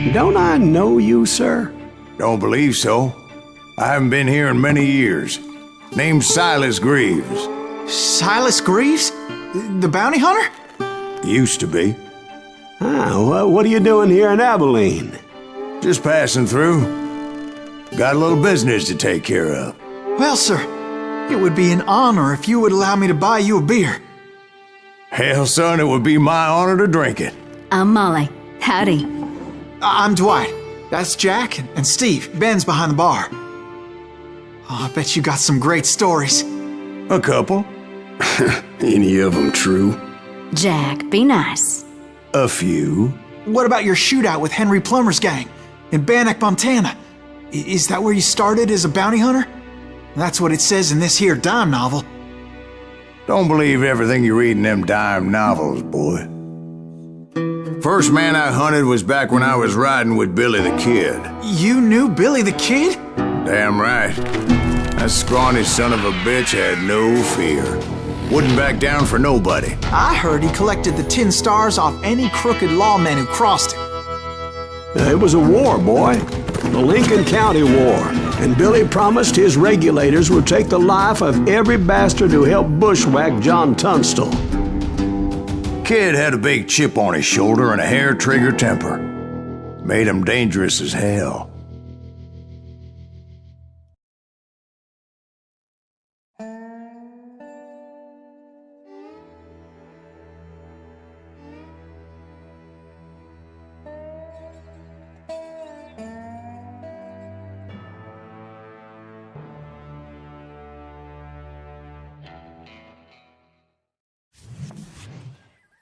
Don't I know you, sir? Don't believe so. I haven't been here in many years. Name's Silas Greaves. Silas Greaves? The bounty hunter? Used to be. What are you doing here in Abilene? Just passing through. Got a little business to take care of. Well, sir, it would be an honor if you would allow me to buy you a beer. Hell, son, it would be my honor to drink it. I'm Molly. Howdy. I'm Dwight. That's Jack and Steve. Ben's behind the bar. Oh, I bet you got some great stories. A couple. Any of them true? Jack, be nice. A few. What about your shootout with Henry Plummer's gang in Bannock, Montana? Is that where you started as a bounty hunter? That's what it says in this here dime novel. Don't believe everything you read in them dime novels, boy. First man I hunted was back when I was riding with Billy the Kid. You knew Billy the Kid? Damn right. That scrawny son of a bitch had no fear. Wouldn't back down for nobody. I heard he collected the 10 stars off any crooked lawmen who crossed him. It was a war, boy. The Lincoln County War. And Billy promised his regulators would take the life of every bastard who helped bushwhack John Tunstall. Kid had a big chip on his shoulder and a hair-trigger temper. Made him dangerous as hell.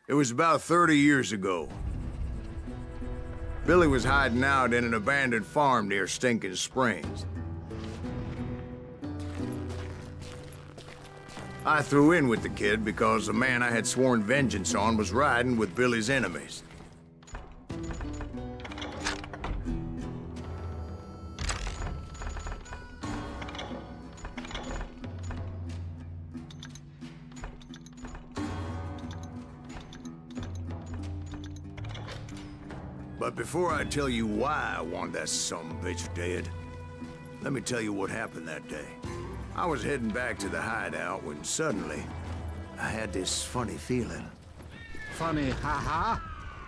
It was about 30 years ago. Billy was hiding out in an abandoned farm near Stinking Springs. I threw in with the kid because the man I had sworn vengeance on was riding with Billy's enemies. But before I tell you why I want that sumbitch dead, let me tell you what happened that day. I was heading back to the hideout when suddenly I had this funny feeling. Funny, ha-ha?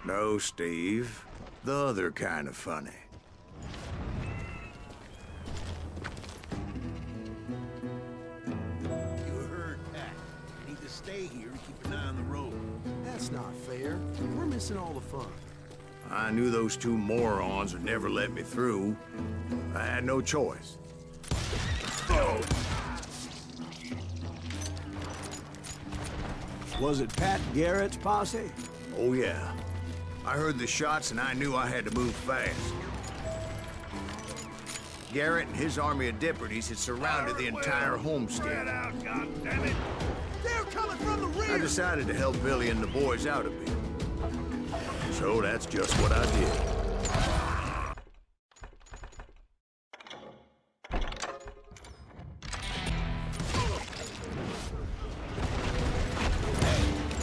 No, Steve. The other kind of funny. You heard Pat. Need to stay here and keep an eye on the road. That's not fair. We're missing all the fun. I knew those two morons would never let me through. I had no choice. Was it Pat Garrett's posse? Oh, yeah. I heard the shots and I knew I had to move fast. Garrett and his army of deputies had surrounded the entire homestead. They're coming from the rear! I decided to help Billy and the boys out a bit. So that's just what I did.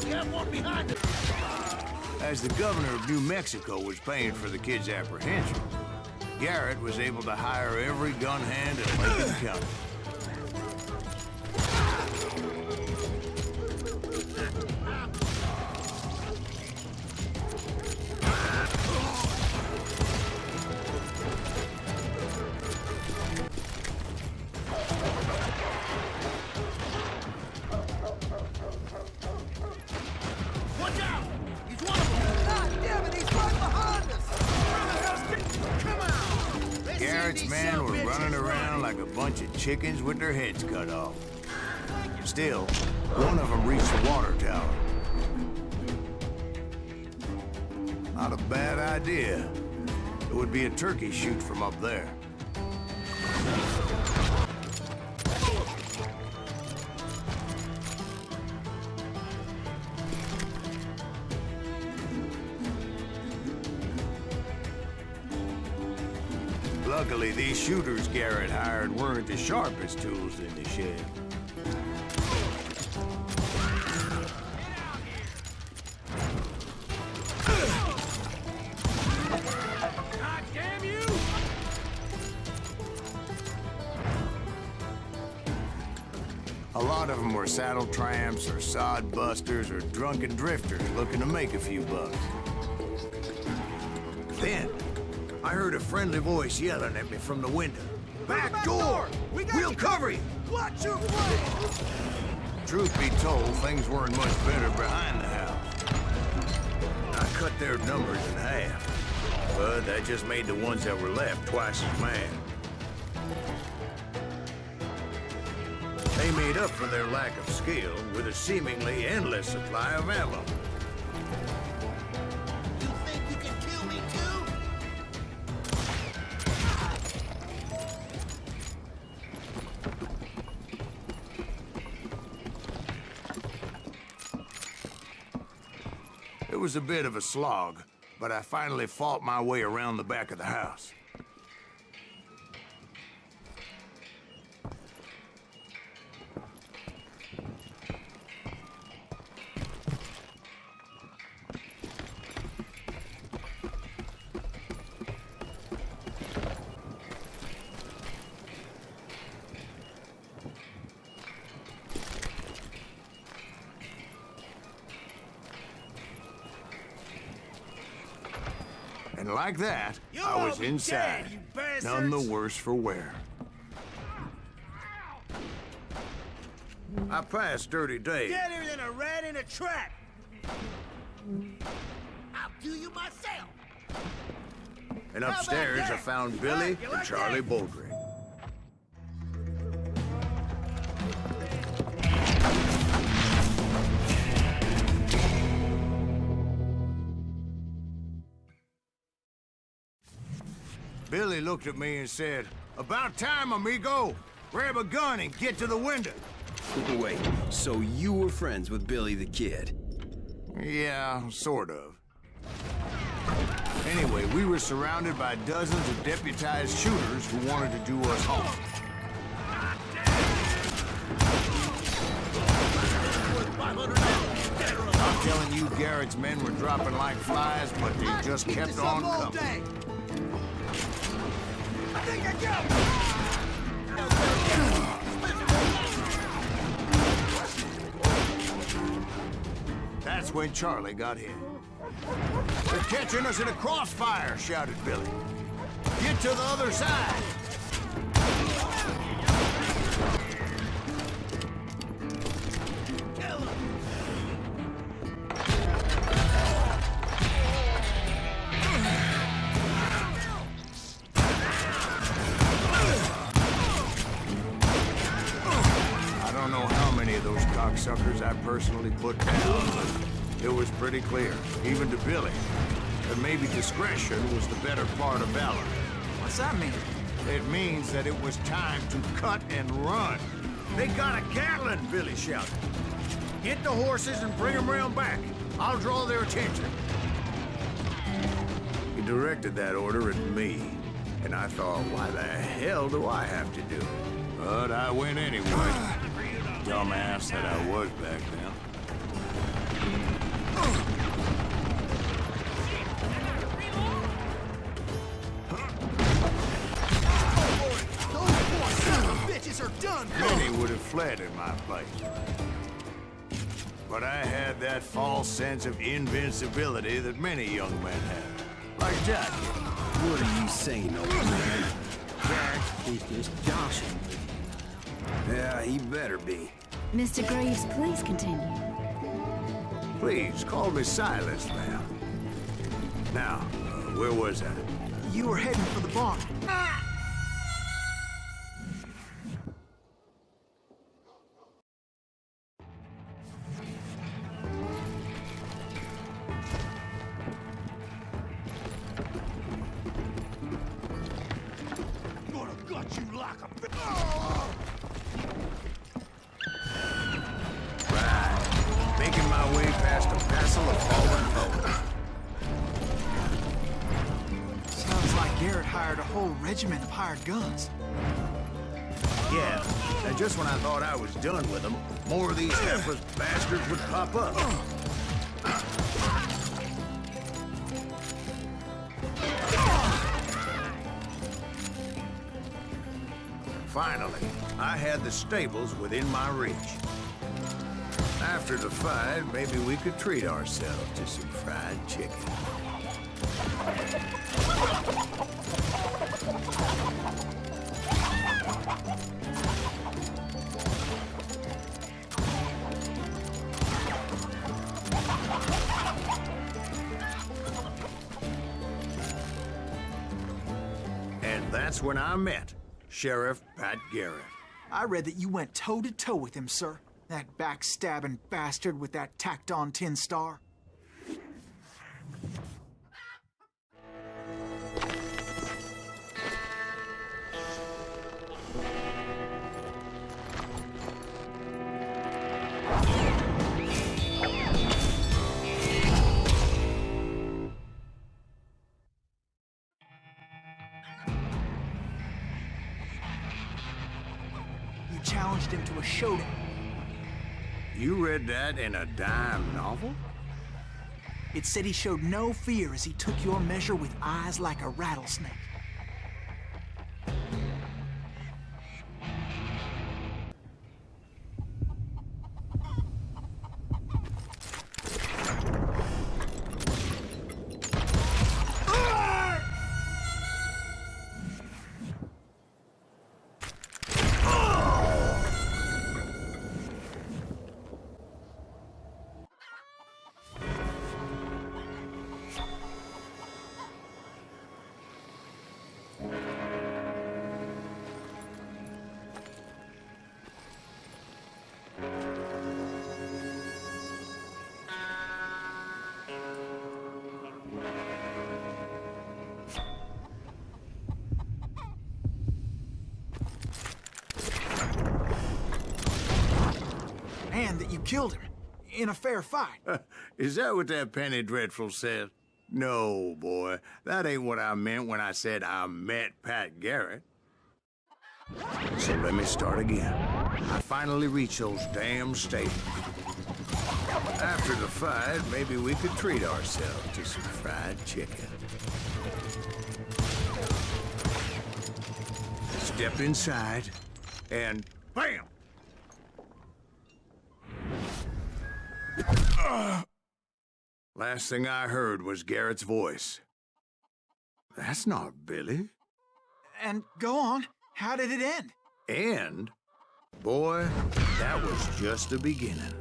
We have one behind us! As the governor of New Mexico was paying for the kid's apprehension, Garrett was able to hire every gun hand in Lincoln County. Watch out! He's one of them! God damn it, he's right behind us! Come on! Garrett's men were running around like a bunch of chickens with their heads cut off. Still, one of them reached the water tower. Not a bad idea. It would be a turkey shoot from up there. Luckily, these shooters Garrett hired weren't the sharpest tools in the shed. lot of them were saddle tramps or sod busters or drunken drifters looking to make a few bucks. Then, I heard a friendly voice yelling at me from the window. Back door! We'll cover you! Watch your flank! Truth be told, things weren't much better behind the house. I cut their numbers in half, but that just made the ones that were left twice as mad. They made up for their lack of skill with a seemingly endless supply of ammo. You think you can kill me too? It was a bit of a slog, but I finally fought my way around the back of the house. And like that, I was inside, none the worse for wear. I passed Dirty Dave. Deader than a rat in a trap! I'll do you myself! And upstairs, I found Billy and Charlie Baldry. Billy looked at me and said, "About time, amigo. Grab a gun and get to the window." Wait, so you were friends with Billy the Kid? Yeah, sort of. Anyway, we were surrounded by dozens of deputized shooters who wanted to do us harm. I'm telling you, Garrett's men were dropping like flies, but they just kept on coming. I think I got That's when Charlie got hit. "They're catching us in a crossfire," shouted Billy. "Get to the other side." Cocksuckers I personally put down, but it was pretty clear, even to Billy, that maybe discretion was the better part of valor. What's that mean? It means that it was time to cut and run. "They got a Gatling," Billy shouted. "Get the horses and bring them round back. I'll draw their attention." He directed that order at me, and I thought, why the hell do I have to do it? But I went anyway. Dumbass that I was back then. those poor son of bitches are done! Many would have fled in my place. But I had that false sense of invincibility that many young men have. Like Jack. What are you saying, old man? Jack, He's just joshing with you. Yeah, he better be. Mr. Greaves, please continue. please call me Silas, ma'am. Now, where was I? You were heading for the barn. Gonna gut you like a... Making my way past a passel of fallen folk. Sounds like Garrett hired a whole regiment of hired guns. Yeah, and just when I thought I was done with them, more of these hapless bastards would pop up. Finally, I had the stables within my reach. After the fight, maybe we could treat ourselves to some fried chicken. And that's when I met Sheriff Pat Garrett. I read that you went toe-to-toe with him, sir. That backstabbing bastard with that tacked-on tin star. You challenged him to a showdown. You read that in a dime novel? It said he showed no fear as he took your measure with eyes like a rattlesnake. And that you killed him in a fair fight. Is that what that Penny Dreadful said? No, boy. That ain't what I meant when I said I met Pat Garrett. So let me start again. I finally reached those damn stables. After the fight, maybe we could treat ourselves to some fried chicken. Step inside, and bam! Last thing I heard was Garrett's voice. That's not Billy. And go on, how did it end? And, boy, that was just the beginning.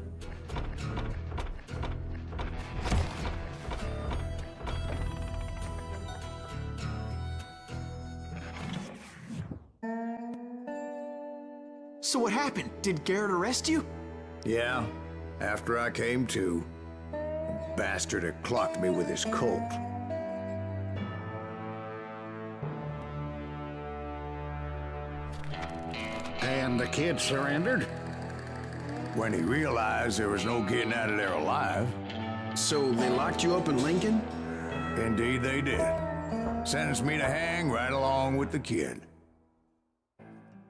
So what happened? Did Garrett arrest you? Yeah, after I came to, the bastard had clocked me with his Colt. And the kid surrendered? When he realized there was no getting out of there alive. So they locked you up in Lincoln? Indeed they did. Sentenced me to hang right along with the kid.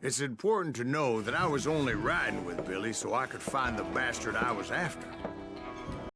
It's important to know that I was only riding with Billy so I could find the bastard I was after.